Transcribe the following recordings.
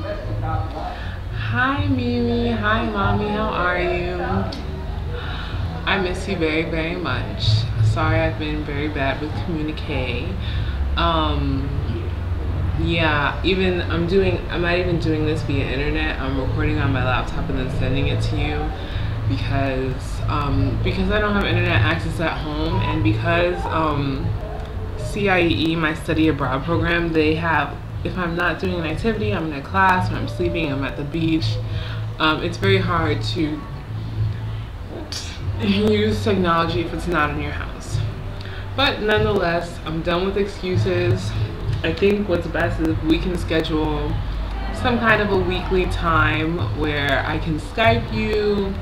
Hi Mimi, hi mommy, how are you? I miss you very, very much. Sorry I've been very bad with communique. Um, yeah, even I'm not even doing this via internet. I'm recording on my laptop and then sending it to you because I don't have internet access at home, and because CIEE, my study abroad program, they have, if I'm not doing an activity, I'm in a class, or I'm sleeping, I'm at the beach, it's very hard to use technology if it's not in your house. But nonetheless, I'm done with excuses. I think what's best is if we can schedule some kind of a weekly time where I can Skype you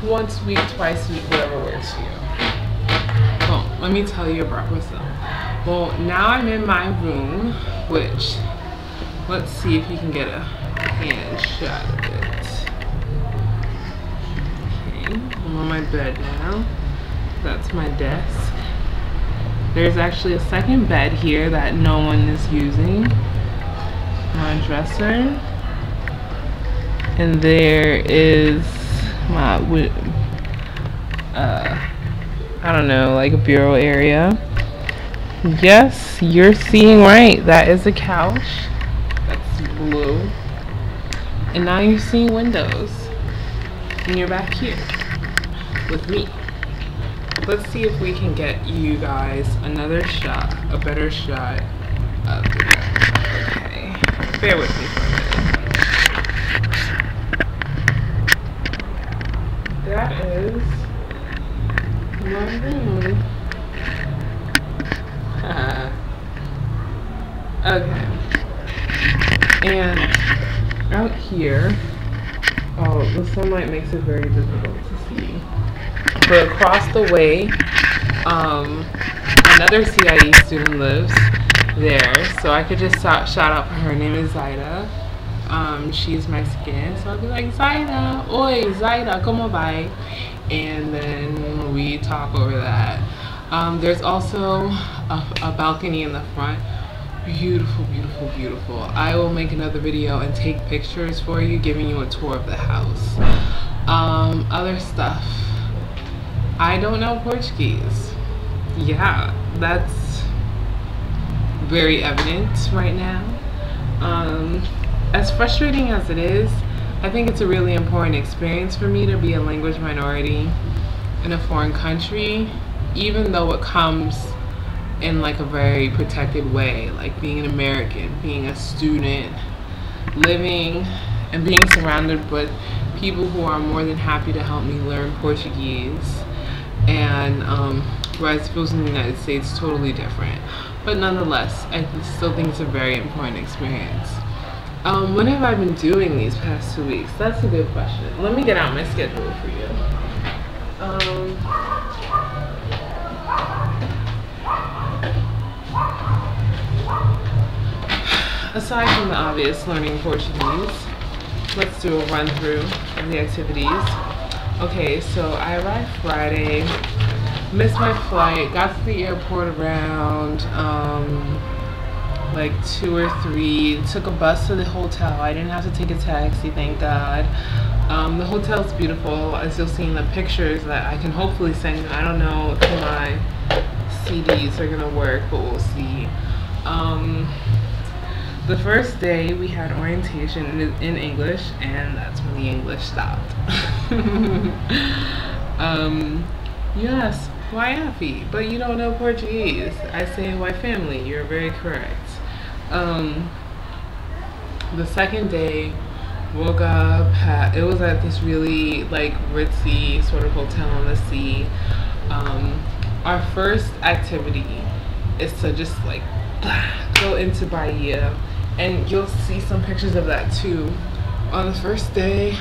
once a week, twice a week, whatever works for you. Well, let me tell you about myself. Well, now I'm in my room, which, let's see if you can get a hand shot of it. Okay, I'm on my bed now. That's my desk. There's actually a second bed here that no one is using. My dresser. And there is my, I don't know, like a bureau area. Yes, you're seeing right. That is a couch. That's blue. And now you're seeing windows. And you're back here with me. Let's see if we can get you guys another shot, a better shot of the room. Okay. Bear with me for a minute. That is my room. Okay. And out here, oh, the sunlight makes it very difficult to see. But across the way, another CIE student lives there, so I could just shout out for her. Her name is Zaida. She's Mexican, so I'll be like, Zaida, oi, Zaida, como va? And then we talk over that. There's also a balcony in the front. Beautiful, beautiful, beautiful. I will make another video and take pictures for you, giving you a tour of the house. Other stuff. I don't know Portuguese. Yeah, that's very evident right now. As frustrating as it is, I think it's a really important experience for me to be a language minority in a foreign country, even though it comes in like a very protected way, like being an American, being a student, living and being surrounded with people who are more than happy to help me learn Portuguese. And whereas feels in the United States totally different, but nonetheless I still think it's a very important experience. When have I been doing these past 2 weeks? That's a good question. Let me get out my schedule for you. Aside from the obvious learning Portuguese, let's do a run through of the activities. Okay, so I arrived Friday, missed my flight, got to the airport around like 2 or 3, took a bus to the hotel. I didn't have to take a taxi, thank God. The hotel's beautiful, as you'll see in the pictures that I can hopefully send you. I don't know if my CDs are gonna work, but we'll see. The first day we had orientation in English, and that's when the English stopped. Yes, why happy? But you don't know Portuguese. I say why family, you're very correct. The second day, woke up, it was at this really like ritzy sort of hotel on the sea. Our first activity is to just like go into Bahia, and you'll see some pictures of that too. On the first day,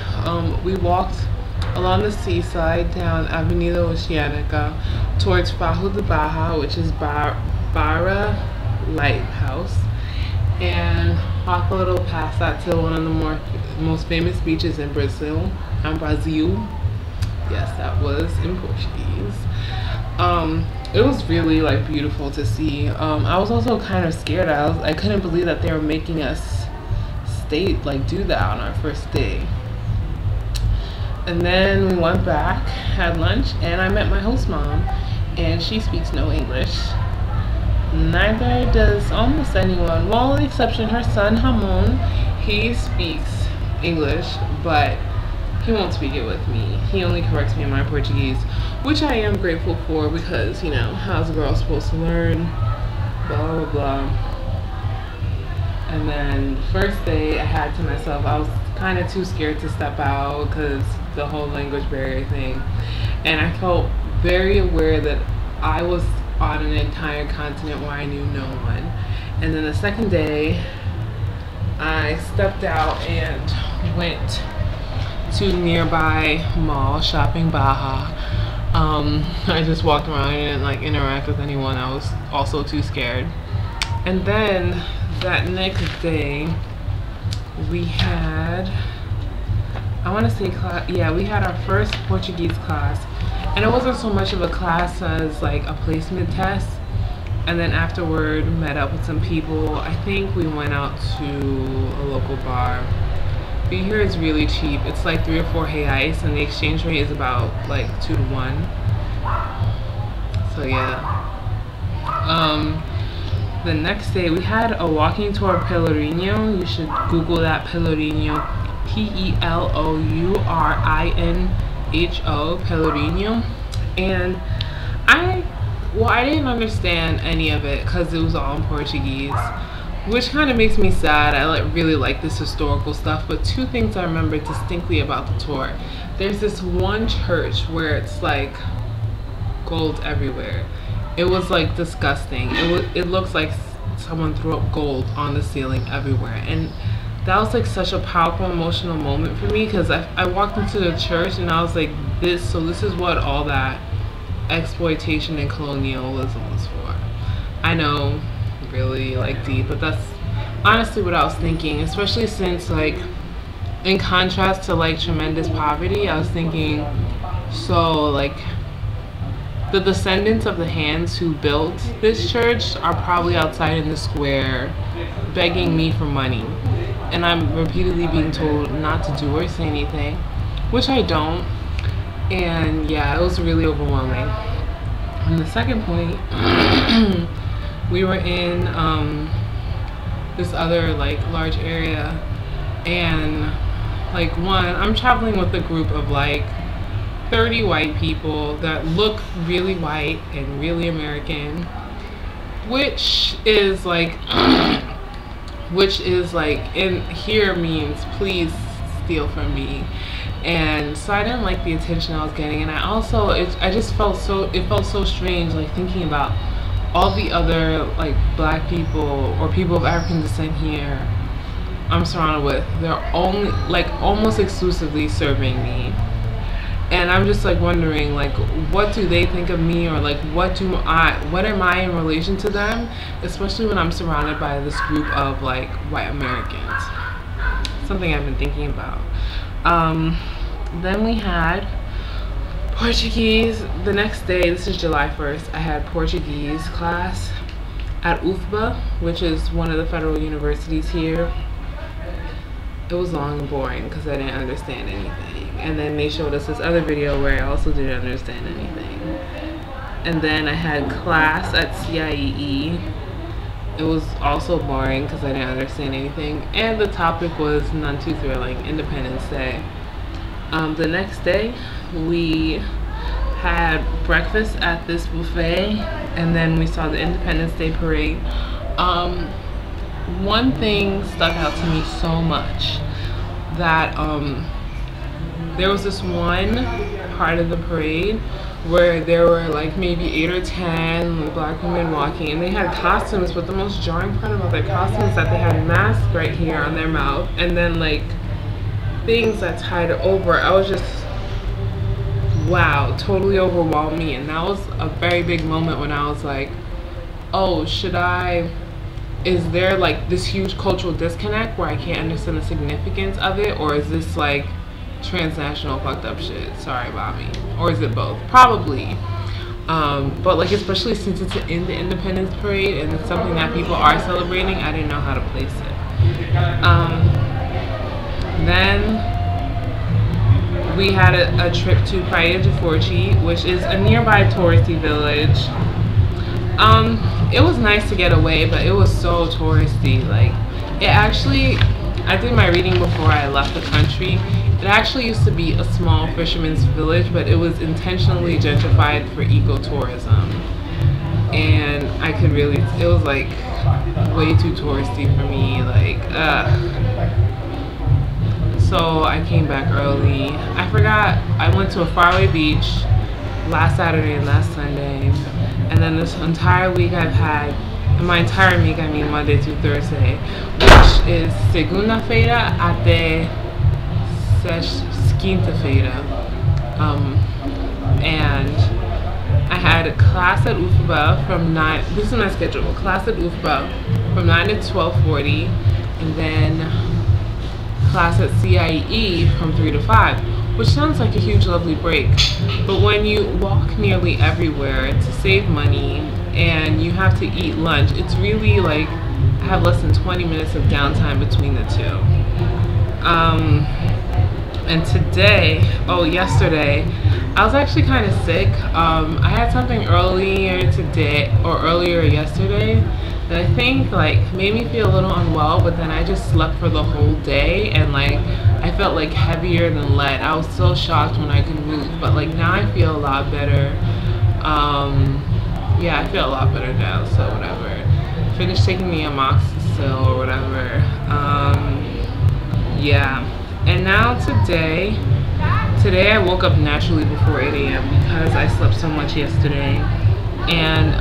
we walked along the seaside down Avenida Oceanica towards Farro de Barra, which is Barra Lighthouse, and walk a little past that to one of the most famous beaches in Brazil. Yes, that was in Portuguese. It was really like beautiful to see. I was also kind of scared. I couldn't believe that they were making us do that on our first day. And then we went back, had lunch, and I met my host mom, and she speaks no English. Neither does almost anyone. Well, with the exception her son Hamon, he speaks English, but he won't speak it with me. He only corrects me in my Portuguese, which I am grateful for because, you know, how's a girl supposed to learn? Blah, blah, blah. And then the first day I had to myself, I was kind of too scared to step out because the whole language barrier thing. And I felt very aware that I was on an entire continent where I knew no one. And then the second day, I stepped out and went to nearby mall, Shopping Baja. I just walked around and didn't like interact with anyone. I was also too scared. And then that next day, we had, I want to say class, yeah, we had our first Portuguese class. And it wasn't so much of a class as like a placement test. And then afterward, met up with some people. I think we went out to a local bar. Beer here is really cheap. It's like 3 or 4 reais, and the exchange rate is about like 2 to 1. So yeah. The next day we had a walking tour of Pelourinho. You should Google that, Pelourinho, Pelourinho, Pelourinho. And I didn't understand any of it because it was all in Portuguese, which kind of makes me sad. I really like this historical stuff, but 2 things I remember distinctly about the tour. There's this one church where it's like gold everywhere. It was like disgusting. It looks like someone threw up gold on the ceiling everywhere, and that was like such a powerful emotional moment for me because I walked into the church and I was like, this is what all that exploitation and colonialism was for. I know, really like deep, but that's honestly what I was thinking, especially since like in contrast to like tremendous poverty, I was thinking, so like the descendants of the hands who built this church are probably outside in the square begging me for money, and I'm repeatedly being told not to do or say anything, which I don't. And yeah, it was really overwhelming. And the second point, we were in this other like large area, and like I'm traveling with a group of like 30 white people that look really white and really American, which is like in here means please steal from me. And so I didn't like the attention I was getting, and I just felt so strange like thinking about all the other like black people or people of African descent here I'm surrounded with. They're only like almost exclusively serving me, and I'm just like wondering like what do they think of me, or like what am I in relation to them, especially when I'm surrounded by this group of like white Americans. Something I've been thinking about. Then we had Portuguese the next day. This is July 1st. I had Portuguese class at UFBA, which is one of the federal universities here. It was long and boring because I didn't understand anything. And then they showed us this other video where I also didn't understand anything. And then I had class at CIEE. It was also boring because I didn't understand anything. And the topic was none too thrilling, Independence Day. The next day, we had breakfast at this buffet, and then we saw the Independence Day parade. One thing stuck out to me so much, that there was this one part of the parade where there were like maybe 8 or 10 black women walking, and they had costumes, but the most jarring part about their costumes is that they had masks right here on their mouth, and then like things that tied over. I was just, wow, totally overwhelmed me. And that was a very big moment when I was like, oh, is there like this huge cultural disconnect where I can't understand the significance of it, or is this like transnational fucked up shit? Sorry about me. Or is it both? Probably. But like, especially since it's in the Independence Parade and it's something that people are celebrating, I didn't know how to place it. we had a trip to Praia de Forte, which is a nearby touristy village. It was nice to get away, but it was so touristy. Like, it actually, I did my reading before I left the country. It actually used to be a small fisherman's village, but it was intentionally gentrified for ecotourism. And I could really, it was like way too touristy for me, like, so I came back early. I forgot, I went to a faraway beach last Saturday and last Sunday. And then this entire week I've had, and my entire week I mean Monday through Thursday, which is segunda-feira até quinta-feira. And I had a class at UFBA from 9, this is my schedule, class at UFBA from 9 to 12:40, and then class at CIE from 3 to 5, which sounds like a huge lovely break. But when you walk nearly everywhere to save money and you have to eat lunch, it's really like I have less than 20 minutes of downtime between the two. And today, yesterday, I was actually kind of sick. I had something earlier today, or earlier yesterday, that I think like made me feel a little unwell, but then I just slept for the whole day, and like I felt like heavier than lead. I was so shocked when I could move, but like now I feel a lot better. Yeah, I feel a lot better now, so whatever. Finished taking the amoxicillin or whatever. Yeah. And now today I woke up naturally before 8 a.m. because I slept so much yesterday. And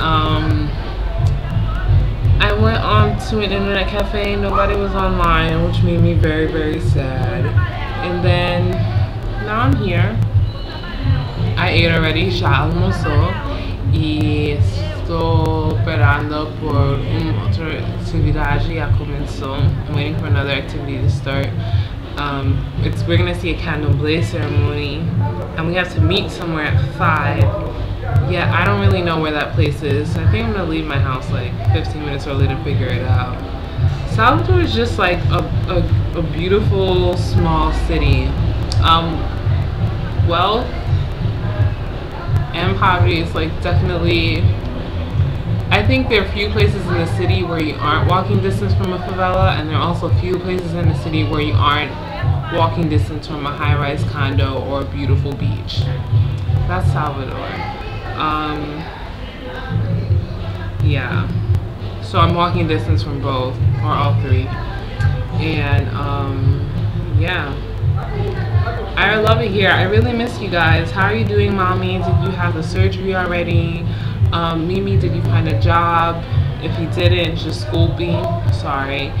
I went on to an internet cafe, nobody was online, which made me very, very sad. And then now I'm here. I ate already, ya almorzó, y estoy esperando por otra actividad, ya comenzó. I'm waiting for another activity to start. We're gonna see a candomblé ceremony, and we have to meet somewhere at 5. Yeah, I don't really know where that place is. I think I'm gonna leave my house like 15 minutes early to figure it out. Salvador is just like a beautiful small city. Wealth and poverty is like definitely, I think there are few places in the city where you aren't walking distance from a favela, and there are also few places in the city where you aren't walking distance from a high-rise condo or a beautiful beach. That's Salvador. Yeah. So I'm walking distance from both, or all three. And yeah. I love it here. I really miss you guys. How are you doing, mommy? Did you have the surgery already? Mimi, did you find a job? If you didn't, just scold me. Sorry.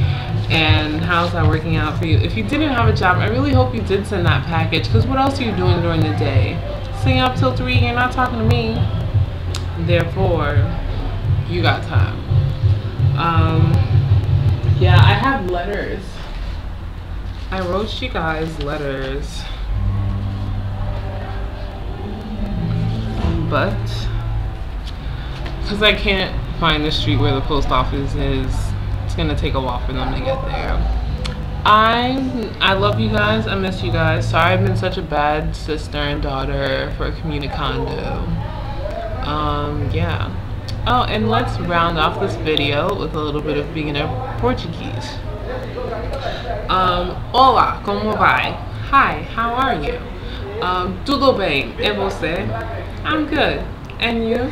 And how's that working out for you? If you didn't have a job, I really hope you did send that package, because what else are you doing during the day? Staying up till 3, you're not talking to me. Therefore, you got time. Yeah, I have letters. I wrote you guys letters. But because I can't find the street where the post office is, it's gonna take a while for them to get there. I love you guys. I miss you guys. Sorry I've been such a bad sister and daughter for Comunicando. Yeah. Oh, and let's round off this video with a little bit of beginner Portuguese. Olá, como vai? Hi, how are you? Tudo bem, e você? I'm good. And you?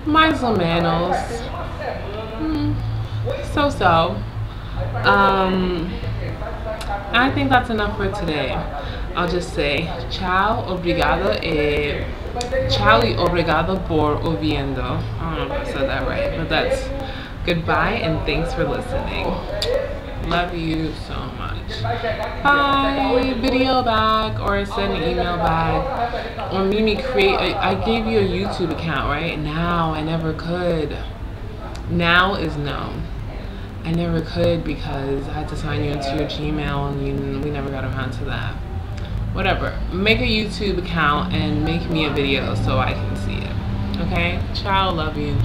Mais ou menos. So. I think that's enough for today. I'll just say ciao, obrigado e ciao y obrigado por ouvindo. I don't know if I said that right, but that's goodbye and thanks for listening. Love you so much. Bye. Video back, or send an email back, or Mimi I gave you a YouTube account, right? Now I never could. Now is no. I never could because I had to sign you into your Gmail, and we never got around to that. Whatever. Make a YouTube account and make me a video so I can see it. Okay? Ciao. Love you.